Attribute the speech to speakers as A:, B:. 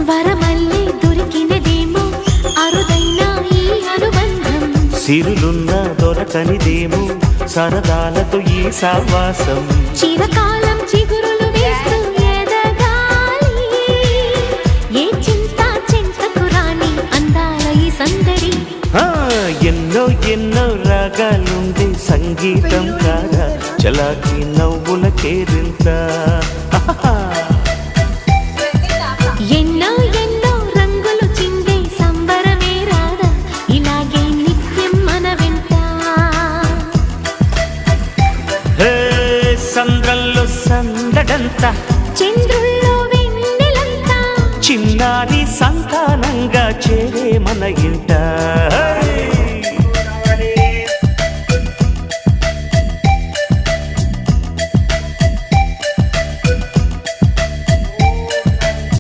A: వరమల్లే దొరికినదేమో అరుదైన ఈ అనుబంధం
B: సిరులున్న దొరకనిదేమో సరదాలతో ఈ సావాసం
A: చిరకాలం చిగురులు వేస్తూ ఎదగాలి ఏ చింత చింతకు రాని అందాల ఈ సందడి
B: ఎన్నో ఎన్నో రాగాలుండే సంగీతం కాదా చలాకి నవ్వుల కేరింత
A: ఎన్నో ఎన్నో రంగులు చిందే సంబరమే రాదా ఇలాగే నిత్యం మన వెంట
B: సంద్రంలో సందడంతా
A: చంద్రుల్లో వెన్నెలంతా
B: చిన్నారి సంతానంగా చేరే మన ఇంట